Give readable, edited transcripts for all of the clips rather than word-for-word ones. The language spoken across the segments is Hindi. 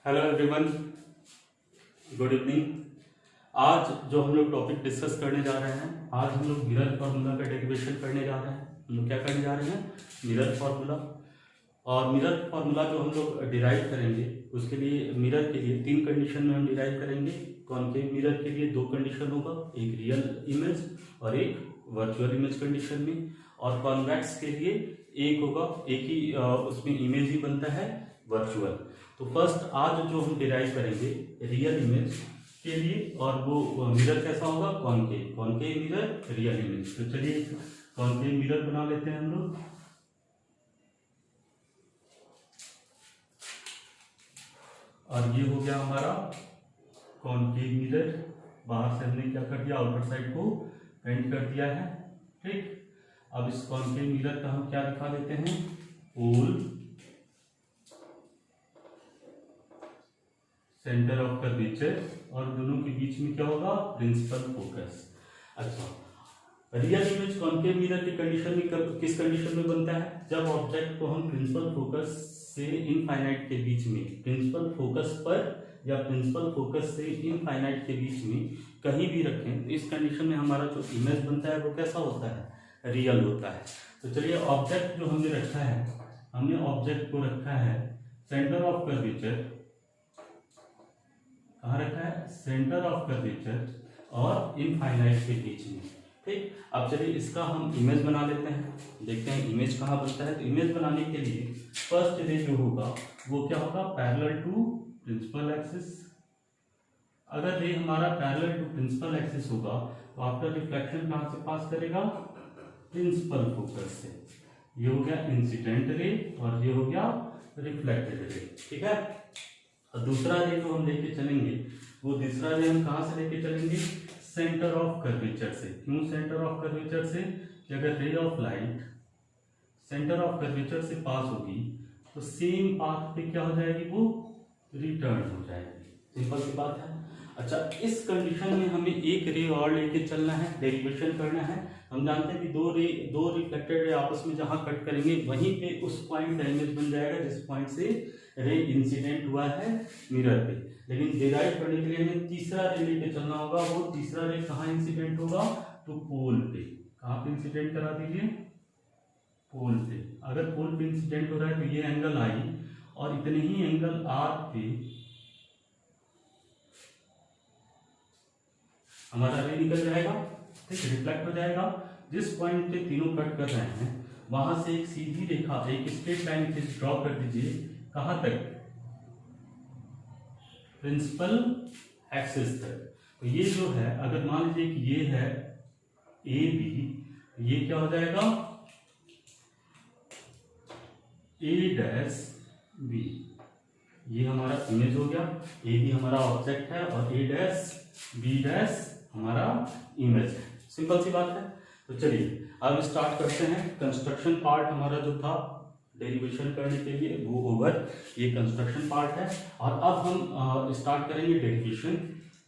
Hello everyone, good evening. आज जो हम लोग टॉपिक डिस्कस करने जा रहे हैं, आज हम लोग मिरर फार्मूला का डेरिवेशन करने जा रहे हैं। हम लोग क्या करने जा रहे हैं? Mirror formula. और मिरर फार्मूला जो हम लोग डिराइव करेंगे, उसके लिए मिरर के लिए 3 कंडीशन में हम डिराइव करेंगे। कॉनकेव मिरर के लिए 2 कंडीशन होगा, एक रियल इमेज और एक वर्चुअल इमेज कंडीशन में। और कॉन्वेक्स के लिए एक होगा, एक ही उसमें इमेज ही बनता है, वर्चुअल। तो फर्स्ट आज जो हम डिराइव करेंगे रियल इमेज के लिए, और वो मिरर कैसा होगा? Concave. Concave mirror, real image. तो चलिए कॉनकेव मिरर बना लेते हैं हम लोग। और ये हो गया हमारा कॉनकेव मिरर। बाहर से हमने क्या कर दिया? आउटर साइड को पेंट कर दिया है, ठीक। अब इस कॉनकेव मिरर का हम क्या दिखा देते हैं? पोल, सेंटर ऑफ कर्वेचर, और दोनों के बीच में क्या होगा? Principal focus. अच्छा, रियल इमेज कॉनकेव मिरर की कंडीशन में किस कंडीशन में बनता है? जब ऑब्जेक्ट को हम प्रिंसिपल फोकस से इनफाइनाइट के बीच में, प्रिंसिपल फोकस पर या प्रिंसिपल फोकस से इनफाइनाइट के बीच में कहीं भी रखें, तो इस कंडीशन में हमारा जो इमेज बनता है वो कैसा होता है? रियल होता है। तो चलिए ऑब्जेक्ट जो हमने रखा है, हमने ऑब्जेक्ट को रखा है सेंटर ऑफ कर्वेचर। कहाँ रखा है? सेंटर ऑफ कर्वेचर और इनफाइनाइट के बीच में, ठीक। अब चलिए इसका हम इमेज बना लेते हैं, देखते हैं इमेज कहाँ बनता है। तो इमेज बनाने के लिए फर्स्ट रे जो होगा वो क्या होगा? Parallel to principal axis. अगर रे हमारा पैरेलल टू प्रिंसिपल एक्सिस होगा तो आफ्टर रिफ्लेक्शन कहाँ से पास करेगा? प्रिंसिपल फोकस से। ये हो गया इंसिडेंट रे और ये हो गया रिफ्लेक्टेड रे, ठीक है। और दूसरा रे जो हम लेके चलेंगे, वो दूसरा रे हम कहाँ से लेके चलेंगे? सेंटर ऑफ कर्वेचर से। क्यों सेंटर ऑफ कर्वेचर से? कि अगर ray of light centre of curvature से पास होगी तो सेम पाथ पे क्या हो जाएगी? वो रिटर्न हो जाएगी। सिंपल सी बात है। अच्छा, इस कंडीशन में हमें एक रे और लेके चलना है, डेरिवेशन करना है। हम जानते हैं कि दो रिफ्लेक्टेड रे आपस में जहां कट करेंगे वहीं पे उस पॉइंट का इमेज बन जाएगा जिस पॉइंट से रे इंसिडेंट हुआ है मिरर पे। लेकिन डिराइव करने के लिए हमें तीसरा रे लेके चलना होगा। वो तीसरा रे कहाँ इंसिडेंट होगा? तो पोल पे। कहाँ पे इंसिडेंट करा दीजिए? पोल पे। अगर पोल पे इंसिडेंट हो रहा है तो ये एंगल आई और इतने ही एंगल आर पे हमारा रे निकल जाएगा, ठीक, रिफ्लेक्ट हो जाएगा। जिस पॉइंट पे तीनों कट कर रहे हैं वहां से एक सीधी रेखा, एक स्ट्रेट लाइन ड्रॉ कर दीजिए। कहां तक? प्रिंसिपल एक्सिस तक। तो ये जो है, अगर मान लीजिए कि ये है ए बी, ये क्या हो जाएगा? ए डैश बी। ये हमारा इमेज हो गया। ए बी हमारा ऑब्जेक्ट है और ए डैश बी डैश हमारा इमेज है। सिंपल सी बात है। तो चलिए अब स्टार्ट करते हैं। कंस्ट्रक्शन पार्ट हमारा जो था डेरिवेशन करने के लिए वो ओवर, ये कंस्ट्रक्शन पार्ट है। और अब हम स्टार्ट करेंगे डेरिवेशन।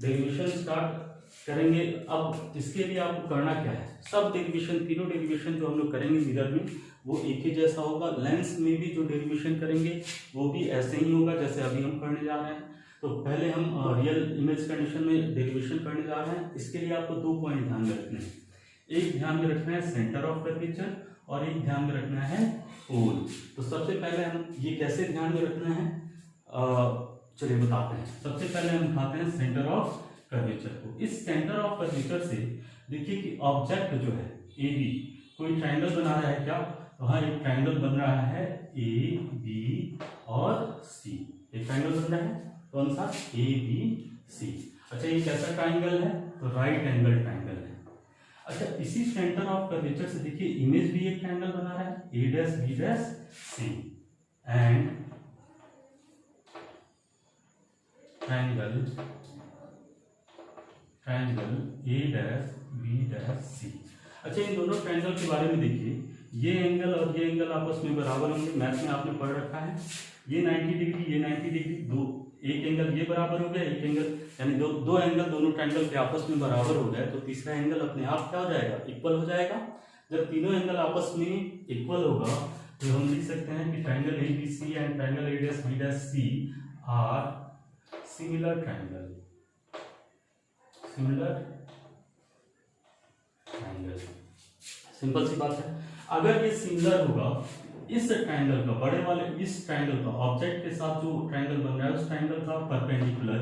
डेरिवेशन स्टार्ट करेंगे। अब इसके लिए आपको करना क्या है? सब डेरिवेशन, तीनों डेरिवेशन जो हम लोग करेंगे मिरर में, वो एक ही जैसा होगा। लेंस में भी जो डेरिवेशन करेंगे वो भी ऐसे ही होगा जैसे अभी हम करने जा रहे हैं। तो पहले हम रियल इमेज कंडीशन में डेरिवेशन करने जा रहे हैं। इसके लिए आपको 2 पॉइंट ध्यान में रखने हैं। एक ध्यान में रखना है सेंटर ऑफ कर्वेचर और एक ध्यान में रखना है पोल। तो सबसे पहले हम ये कैसे ध्यान में रखना है, चलिए बताते हैं। सबसे पहले हम दिखाते हैं सेंटर ऑफ कर्वेचर को। इस सेंटर ऑफ कर्वेचर से देखिए कि ऑब्जेक्ट जो है ए बी, कोई ट्राइंगल बना रहा है क्या? तो हाँ, एक ट्राइंगल बन रहा है ए बी और सी। एक ट्राइंगल बन रहा है, कौन सा? A B C. अच्छा, ये कैसा ट्राइंगल है? तो राइट एंगल ट्राइंगल है। अच्छा, इसी सेंटर ऑफ कर्वेचर से देखिए इमेज भी एक ट्राइंगल बना रहा है, A dash B dash C, and triangle A dash B dash C. अच्छा, इन दोनों ट्राइंगल के बारे में देखिए, ये एंगल और ये एंगल आपस में बराबर होंगे। मैथ में आपने पढ़ रखा है। ये 90 डिग्री, ये 90 डिग्री, दो एक एंगल ये बराबर हो गया, एक एंगल यानी दो एंगल दोनों ट्राइंगल के आपस में बराबर हो गए तो तीसरा एंगल अपने आप क्या हो जाएगा? इक्वल हो जाएगा। जब तीनों एंगल आपस में इक्वल होगा तो हम लिख सकते हैं कि triangle A B C and triangle A dash B dash C are similar triangle, similar triangle. Simple सी बात है। अगर ये सिमिलर होगा इस ट्राइंगल का, बड़े वाले इस ट्राइंगल का ऑब्जेक्ट के साथ जो ट्राइंगल बन रहा है उस ट्राइंगल का परपेंडिकुलर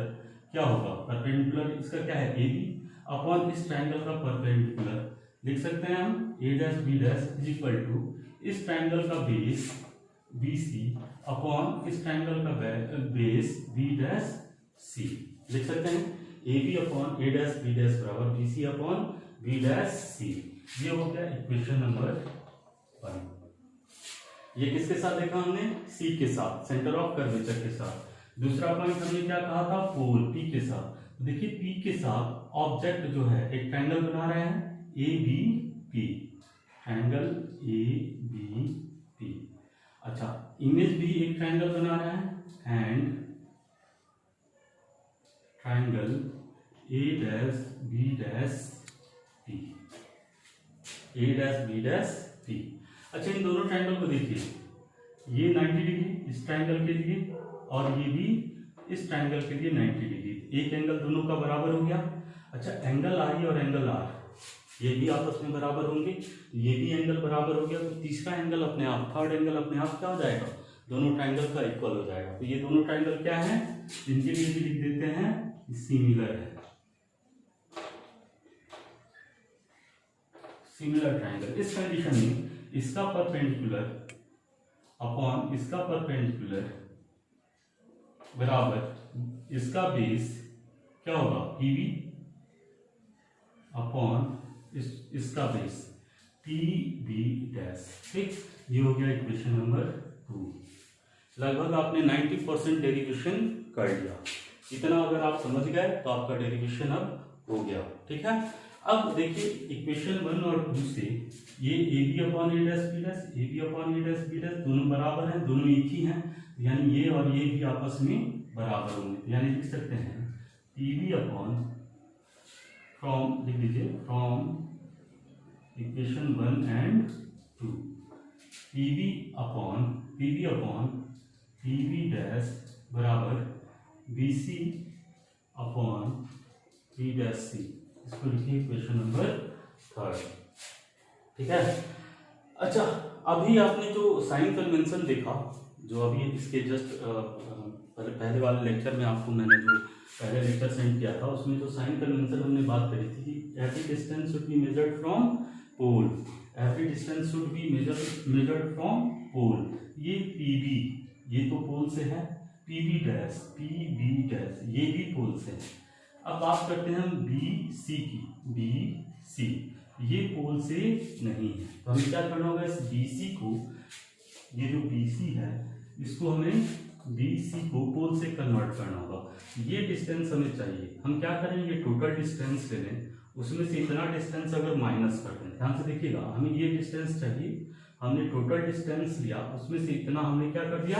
क्या होगा, परपेंडिकुलर इसका क्या है ए बी अपॉन इस ट्राइंगल का परपेंडिकुलर लिख सकते हैं हम A dash B dash is equal to इस ट्राइंगल का बेस बी सी अपॉन इस ट्राइंगल का बेस बी डैश सी लिख सकते हैं। A B upon A dash B dash बराबर B C upon B dash C. ये हो गया इक्वेशन नंबर 1। ये किसके साथ देखा हमने, सी के साथ, सेंटर ऑफ कर्वेचर के साथ। दूसरा पॉइंट हमने क्या कहा था, पोल पी के साथ। देखिए पी के साथ ऑब्जेक्ट जो है एक ट्रायंगल बना रहे हैं A B P, triangle A B P. अच्छा इमेज भी एक ट्रायंगल बना रहा है and triangle A dash B dash P, A dash B dash P. अच्छा इन दोनों ट्रायंगल को देखिए, ये 90 डिग्री इस ट्रायंगल के लिए और ये भी इस ट्रायंगल के लिए 90 डिग्री। एक एंगल दोनों का बराबर हो गया। अच्छा एंगल आई और एंगल आर ये भी आपस में बराबर होंगे, ये भी एंगल बराबर हो गया। तो तीसरा एंगल अपने आप, थर्ड एंगल अपने आप क्या हो जाएगा, दोनों ट्रायंगल का इक्वल हो जाएगा। तो ये दोनों ट्रायंगल क्या है, इनके लिए भी लिख देते हैं सिमिलर है, सिमिलर ट्रायंगल। इस कंडीशन में इसका परपेंडिकुलर अपॉन इसका परपेंडिकुलर बराबर इसका बेस क्या होगा पीबी अपॉन इसका बेस पी बी डैश। ठीक, ये हो गया इक्वेशन नंबर 2। लगभग आपने 90% डेरिवेशन कर लिया। इतना अगर आप समझ गए तो आपका डेरिवेशन अब हो गया। ठीक है, अब देखिए इक्वेशन 1 और 2 से ये A B upon A dash B dash, A B upon A dash B dash दोनों बराबर हैं, दोनों एक ही हैं, यानी ये और ये भी आपस में बराबर होंगे। यानी लिख सकते हैं पी बी अपॉन, फ्रॉम लिख लीजिए, from equation 1 and 2 P B upon P B dash बराबर B C upon B dash C. इसको लिखिए इक्वेशन नंबर 3। ठीक है। अच्छा अभी आपने जो साइन कन्वेंशन देखा, जो अभी इसके जस्ट पहले वाले लेक्चर में आपको मैंने जो पहले लेक्चर सेंड किया था उसमें जो साइन कन्वेंशन हमने बात करी थी कि every distance should be measured from pole, every distance should be measured from pole. ये पीबी ये तो पोल से है, पीबी डैश ये भी पोल से है। अब बात करते हैं हम बी सी की, बी सी ये पोल से नहीं है, तो हमें क्या करना होगा, इस बी सी को, ये जो बी सी है इसको हमें बी सी को पोल से कन्वर्ट करना होगा। ये डिस्टेंस हमें चाहिए। हम क्या करें, ये टोटल डिस्टेंस ले लें, उसमें से इतना डिस्टेंस अगर माइनस कर दें, ध्यान से देखिएगा, हमें ये डिस्टेंस चाहिए, हमने टोटल डिस्टेंस लिया, उसमें से इतना हमने क्या कर दिया,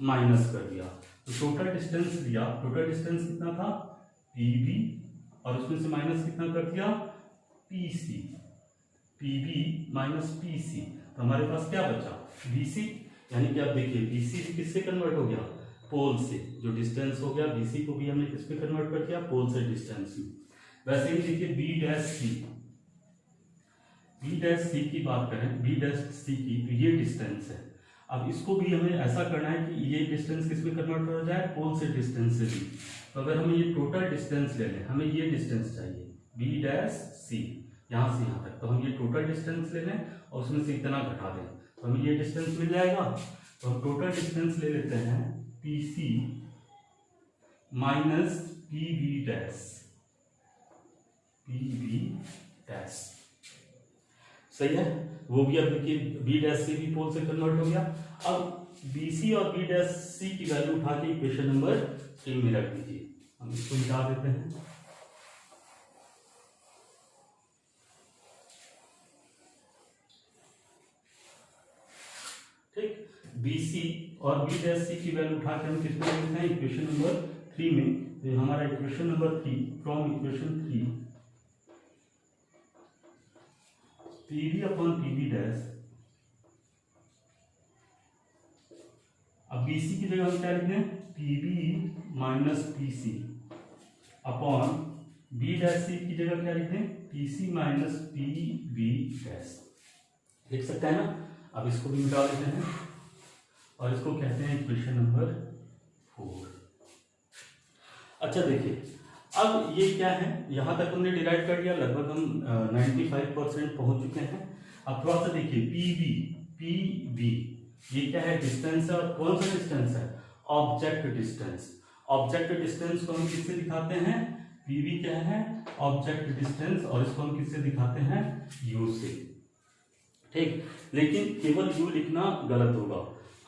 माइनस कर दिया। तो टोटल डिस्टेंस लिया, टोटल डिस्टेंस कितना था पीबी और उसमें से माइनस कितना कर दिया पीसी, पीबी माइनस पीसी, तो हमारे पास क्या बचा बीसी। यानी कि आप देखिए बीसी किससे कन्वर्ट हो गया, पोल से। जो डिस्टेंस हो गया बीसी को भी हमने किस पे कन्वर्ट कर दिया, पोल से डिस्टेंस में। वैसे ही देखिए बी डैश सी की बात करें, बी डैश सी की, तो ये डिस्टेंस है। अब इसको भी हमें ऐसा करना है कि ये डिस्टेंस किस में कन्वर्ट हो जाए, पोल से डिस्टेंस से भी। तो अगर हमें ये टोटल डिस्टेंस ले लें, हमें ये डिस्टेंस चाहिए बी डैश सी, यहाँ से यहाँ तक, तो हम ये टोटल डिस्टेंस ले लें और उसमें से इतना घटा दें तो हमें ये डिस्टेंस मिल जाएगा। तो हम टोटल डिस्टेंस ले लेते हैं P C minus P B dash, सही है। वो भी अब देखिए बी डैश सी भी पोल से कन्वर्ट हो गया। अब बी सी और बी डैश सी की वैल्यू उठा के इक्वेशन नंबर 3 में रख दीजिए। हम इसको मिटा देते हैं। ठीक, BC और B डैश C की वैल्यू उठा के हम किसमें लिखते हैं, इक्वेशन नंबर 3 में। तो हमारा equation number 3, from equation 3 PB upon PB dash अब BC की जगह हम क्या लिखते हैं, PB minus PC upon B dash C की जगह क्या लिखते हैं, PC माइनस PB डैश। लिख सकते हैं ना। अब इसको भी मिटा देते हैं और इसको कहते हैं इक्वेशन नंबर 4। अच्छा देखिए, अब ये क्या है, यहाँ तक हमने डिराइव कर लिया, लगभग हम 95% पहुंच चुके हैं। अब थोड़ा सा देखिए, PB ये क्या है, डिस्टेंस है। और कौन सा डिस्टेंस है, ऑब्जेक्ट डिस्टेंस। ऑब्जेक्ट डिस्टेंस को हम किससे दिखाते हैं, PB क्या है, ऑब्जेक्ट डिस्टेंस, और इसको हम किससे दिखाते हैं, U से। ठीक, लेकिन केवल U लिखना गलत होगा।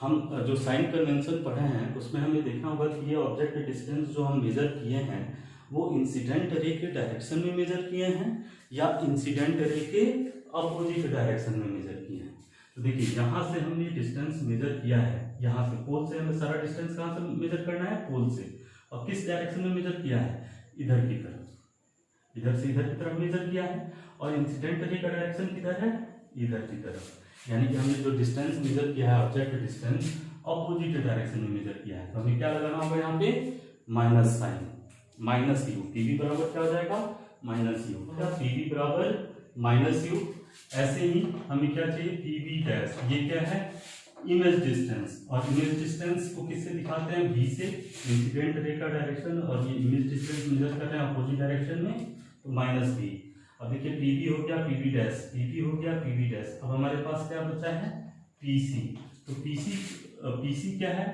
हम जो साइन कन्वेंशन पढ़े हैं उसमें हमें देखना होगा कि ये ऑब्जेक्ट डिस्टेंस जो हम मेजर किए हैं वो इंसिडेंट रे के डायरेक्शन में मेजर किए हैं या इंसिडेंट रे के अपोजिट डायरेक्शन में मेजर किए हैं। तो देखिए, यहाँ से हमने डिस्टेंस मेजर किया है, यहाँ से पोल से हमें सारा डिस्टेंस कहाँ से मेजर करना है, पोल से। और किस डायरेक्शन में मेजर किया है, इधर की तरफ, इधर से इधर की तरफ मेजर किया है। और इंसिडेंट रे का डायरेक्शन किधर है, इधर की तरफ। यानी कि हमने जो डिस्टेंस मेजर किया है, ऑब्जेक्ट डिस्टेंस, अपोजिट डायरेक्शन में मेजर किया है। तो हमें क्या लगाना होगा यहाँ पे, minus sign, minus U. PB बराबर क्या हो जाएगा, माइनस यू। क्या, PB बराबर माइनस यू। ऐसे ही हमें क्या चाहिए, PB डैश, ये क्या है, इमेज डिस्टेंस। और इमेज डिस्टेंस को किससे दिखाते हैं, V से, इंसिडेंट रे का डायरेक्शन, और ये इमेज डिस्टेंस मेजर कर रहे हैं अपोजिट डायरेक्शन में, तो माइनस V। अब देखिए, PB हो गया, PB डैश, PB हो गया, PB डैश। अब हमारे पास क्या बचा है, PC। तो PC क्या है,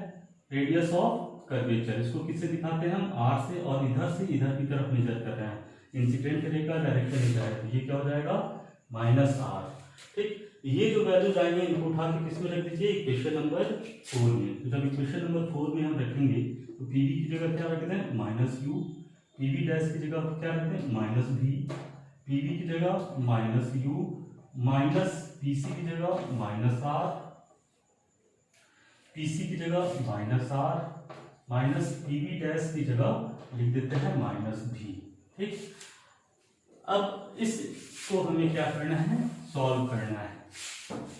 रेडियस ऑफ कर्वेचर। इसको किससे दिखाते हैं हम, R से, और इधर से इधर की तरफ मेजर कर रहे हैं, इंसिडेंट रे का डायरेक्शन इधर है, तो ये क्या हो जाएगा, माइनस R। ठीक, ये जो वैल्यूज आएंगे इनको उठा के किसमें रख दीजिए, इक्वेशन नंबर 4 में। तो जब इक्वेशन नंबर 4 में हम रखेंगे तो PB की जगह क्या रखते हैं, माइनस U, PB डैश की जगह क्या रखते हैं, माइनस V, PB की जगह माइनस U, माइनस PC की जगह माइनस R, PC की जगह minus R, minus PB dash की जगह लिख देते हैं माइनस V। ठीक, अब इसको हमें क्या करना है, सॉल्व करना है।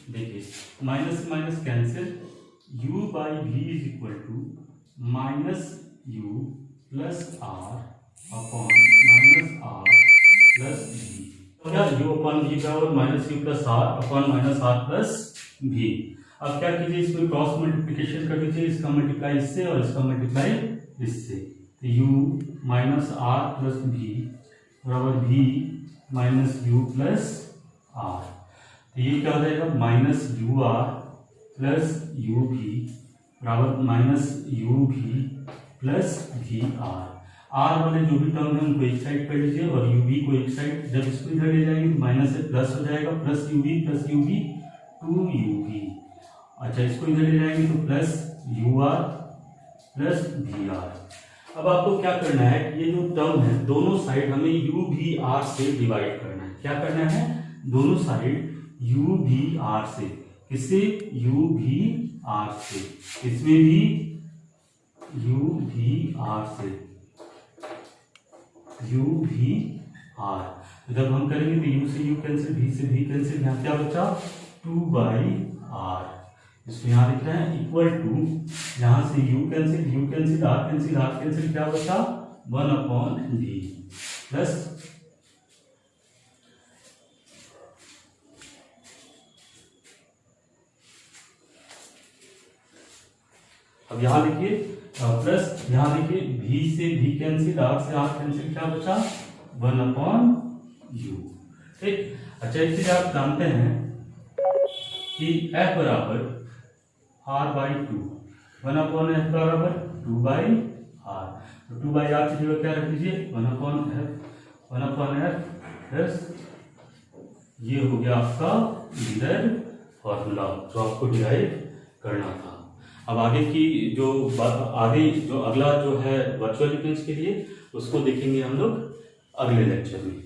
देखिए, माइनस से minus cancel, U by V is equal to minus U plus R upon minus R plus V। क्या, U अपॉन V बराबर minus U plus R upon minus R plus V। अब क्या कीजिए, इसमें क्रॉस मल्टीप्लिकेशन कर दीजिए, इसका मल्टीप्लाई इससे और इसका मल्टीप्लाई इससे। तो U minus R plus V बराबर V minus U plus R। तो ये क्या हो जाएगा, माइनस UR प्लस UV बराबर minus UV plus VR। R वाले जो भी टर्म है उनको एक साइड कर लीजिए और UV को एक साइड। जब इसको इधर ले जाएंगे तो माइनस से प्लस हो जाएगा, प्लस UV 2UV। अच्छा, इसको इधर ले जाएंगे तो प्लस UR प्लस VR। अब आपको क्या करना है, ये जो टर्म है दोनों साइड हमें UVR से डिवाइड करना है। क्या करना है, दोनों साइड UVR से, किससे, UVR से, इसमें भी UVR से, UVR। जब हम करेंगे तो U से U कैंसिल, V से V कैंसिल, यहाँ क्या बचा, 2/R। इसको यहाँ लिखते हैं इक्वल टू, यहाँ से U cancel, R cancel, R cancel, क्या बचा, 1/D प्लस अब यहाँ लिखिए प्लस, यहाँ लिखिए V से V कैंसिल, R से R कैंसिल, क्या बचा, 1/U। ठीक, अच्छा, एक चीज आप जानते हैं कि F बराबर R/2, 1/F बराबर 2/R। तो 2/R की जगह क्या रख दीजिए, 1/F प्लस ये हो गया आपका लीडर फॉर्मूला जो आपको डिराइव करना था। अब आगे की जो अगला जो है वर्चुअल इमेज के लिए, उसको देखेंगे हम लोग अगले लेक्चर में।